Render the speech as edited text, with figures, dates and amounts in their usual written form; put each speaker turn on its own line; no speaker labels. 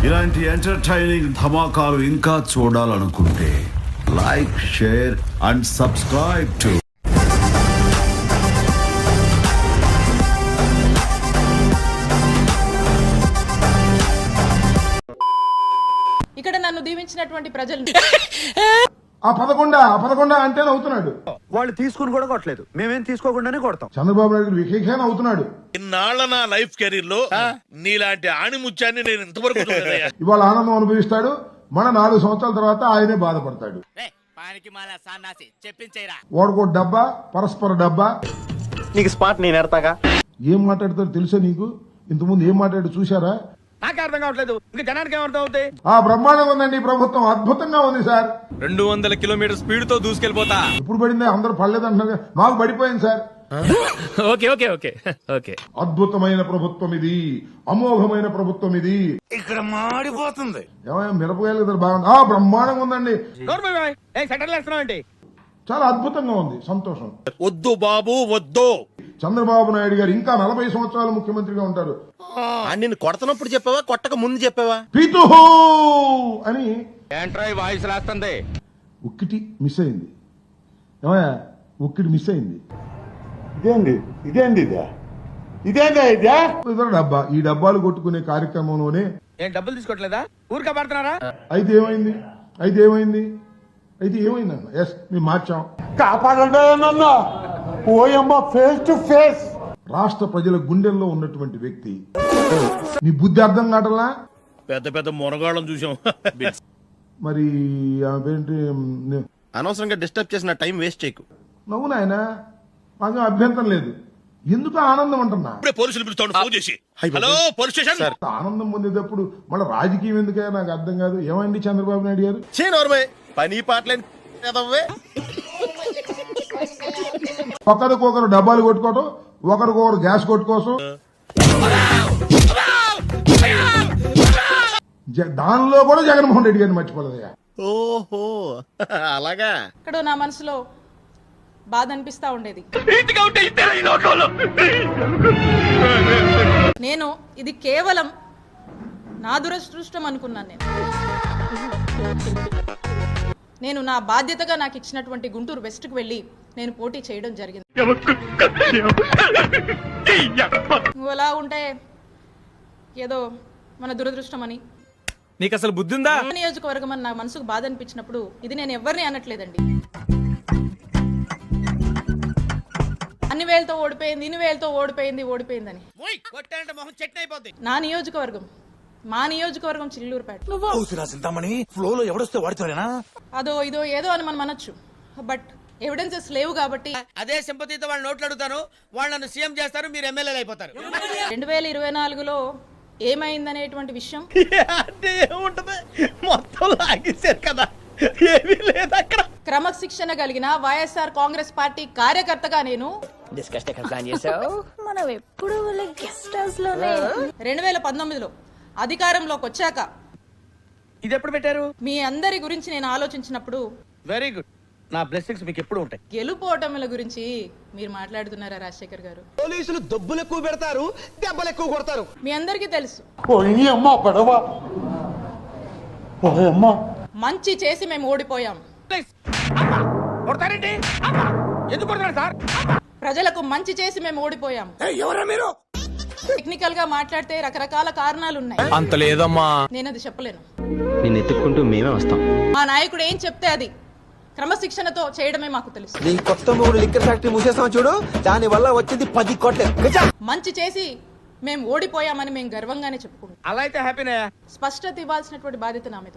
ఇలాంటి ఎంటర్టైనింగ్ ధమాకాలు ఇంకా చూడాలనుకుంటే like, share and subscribe to
ఇక్కడ నన్ను దీవించినటువంటి ప్రజలు
ఆ పదకొండ అంటే అవుతున్నాడు.
వాళ్ళు తీసుకుని కూడా కొట్టలేదు, మేమేం తీసుకోకుండానే కొడతాం.
చంద్రబాబు నాయుడు వికేఖాన అవుతున్నాడు.
ఇన్నాళ్ళ నా లైఫ్ కెరీర్ లో నీలాంటి ఆణిముత్యాన్ని నేను ఇంతవరకు చూడలేదయ్యా.
ఇవాళ ఆనందం అనుభవిస్తాడు, మన 4 సంవత్సరాల తర్వాత ఆయనే బాధపడతాడు. వాడుకో డబ్బా, పరస్పర డబ్బా.
నీకు స్పాట్ నేను ఎడతాగా.
ఏం మాట్లాడతారో తెలుసా నీకు? ఇంతకుముందు ఏం మాట్లాడు చూసారా?
నాకు అర్థం కావట్లేదు, ఇంకా జనానికి ఏమర్థం అవుతాయి?
ఆ బ్రహ్మాండంగా ఉందండి ఈ ప్రభుత్వం, అద్భుతంగా ఉంది సార్.
200 కిలోమీటర్ స్పీడ్ తో దూసుకెళ్ళిపోతా.
ఇప్పుడు పడింది, అందరూ పడలేదు అంటున్నారు, మాకు పడిపోయింది sir.
Okay okay okay okay.
అద్భుతమైన ప్రభుత్వం ఇది, అమోఘమైన ప్రభుత్వం ఇది.
ఇక్కడ మాడిపోతుంది.
ఏమైనా మిరపకాయలు కదా బాగుంది. ఆ బ్రహ్మాండంగా ఉందండి, చాలా అద్భుతంగా ఉంది, సంతోషం.
వద్దు బాబు వద్దు.
చంద్రబాబు నాయుడు గారు ఇంకా 40 సంవత్సరాలు ముఖ్యమంత్రిగా ఉంటారు.
నిన్ను కొడుతున్నప్పుడు చెప్పావా, కొట్టక ముందు చెప్పావా?
పీతుహు అని
వాయిస్ రాస్తుంది.
ఒక్కటి మిస్ అయింది. ఏమయ్యా, ఒక్కటి మిస్ అయింది. ఇతర డబ్బా. ఈ డబ్బాలు కొట్టుకునే కార్యక్రమంలోనే
ఏం డబ్బులు తీసుకోవట్లేదా? ఊరికే పడుతున్నారా?
అయితే ఏమైంది అన్న? ఎస్, మేము మార్చాం. రాష్ట్ర ప్రజల గుండెల్లో ఉన్నటువంటి వ్యక్తి. నీ బుద్ధి అర్థం కావటంలా?
పెద్ద పెద్ద మునగాళ్ళం చూసాం.
మరి ఏంటి,
అనవసరంగా డిస్టర్బ్ చేసిన టైం వేస్ట్ చేయకు.
నవ్వు నాయన, మాకు అభ్యంతరం లేదు. ఎందుకు ఆనందం అంటున్నా?
పోలీసులు పిలుస్తాను ఫోన్ చేసి. Hello police station.
ఆనందం పొందేటప్పుడు మళ్ళీ రాజకీయం ఎందుకే నాకు అర్థం కాదు. ఏమైంది చంద్రబాబు నాయుడు గారు?
పని పాటలేని
ఒకరికొకరు డబ్బాలు కొట్టుకోవటం, ఒకరికొకరు గ్యాస్ కొట్టుకోసం, దానిలో కూడా జగన్మోహన్ రెడ్డి గారిని మర్చిపోలేదయ్యా.
ఓహో అలాగా.
ఇక్కడ నా మనసులో బాధ అనిపిస్తా ఉండేది. నేను ఇది కేవలం నా దురదృష్టం అనుకున్నాను. నేను నా బాధ్యతగా నాకు ఇచ్చినటువంటి గుంటూరు వెస్ట్ కు వెళ్లి నేను పోటీ చేయడం జరిగింది. నువ్వు ఎలా ఉంటే ఏదో మన దురదృష్టం అని,
నీకు అసలు బుద్ధి ఉందా?
నియోజకవర్గం అని నా మనసుకు బాధ అనిపించినప్పుడు ఇది నేను ఎవరిని అనట్లేదండి. అన్ని వేలతో ఓడిపోయింది, ఇన్ని వేలతో ఓడిపోయిందని. నా నియోజకవర్గం, మా నియోజకవర్గం చిల్లూరుపేట. అదో ఇదో ఏదో అని మనం అనొచ్చు, బట్ ఎవిడెన్సెస్ లేవు కాబట్టి
అదే సింపతితో వాళ్ళు నోట్లు అడుగుతాను, వాళ్ళను సీఎం చేస్తారు, మీరు ఎమ్మెల్యేలు అయిపోతారు.
2024లో ఏమైందనేటువంటి విషయం
మొత్తం లాగేశారు కదా, ఏమీ లేదు అక్కడ.
క్రమశిక్షణ కలిగిన వైఎస్ఆర్ కాంగ్రెస్ పార్టీ కార్యకర్తగా నేను 2019లో అధికారంలోకి వచ్చాక
ఇది ఎప్పుడు పెట్టారు?
మీ అందరి గురించి నేను ఆలోచించినప్పుడు,
వెరీ గుడ్, నా బ్లెస్సింగ్స్ మీకు ఎప్పుడు ఉంటాయి.
గెలుపోటముల గురించి మీరు మాట్లాడుతున్నారా రాజశేఖర్ గారు?
పోలీసులు దెబ్బలు ఎక్కువ పెడతారు, దెబ్బలు ఎక్కువ కొడతారు.
మీ అందరికీ తెలుసు. మంచి చేసి మేము ఓడిపోయాం.
కొడతారండి? ఎందుకు కొడతారు సార్?
ప్రజలకు మంచి చేసి మేము ఓడిపోయాం. టెక్నికల్ గా మాట్లాడితే రకరకాల కారణాలు ఉన్నాయి.
అంత లేదమ్మా,
నేను అది చెప్పలేను.
నిన్ను ఎత్తుక్కుంటూ మేమే వస్తాం.
మా నాయకుడు ఏం చెప్తే అది క్రమశిక్షణతో చేయడమే మాకు తెలుసు.
నీ కొత్త మూడు లిక్కర్ ఫ్యాక్టరీ మూసేస్తాం చూడు, దాని వల్ల వచ్చేది 10 కోట్లే.
మంచి చేసి మేము ఓడిపోయామని మేము గర్వంగానే చెప్పుకుంటాం.
అలా అయితే హ్యాపీనే.
స్పష్టత ఇవ్వాల్సినటువంటి బాధ్యత నా మీద.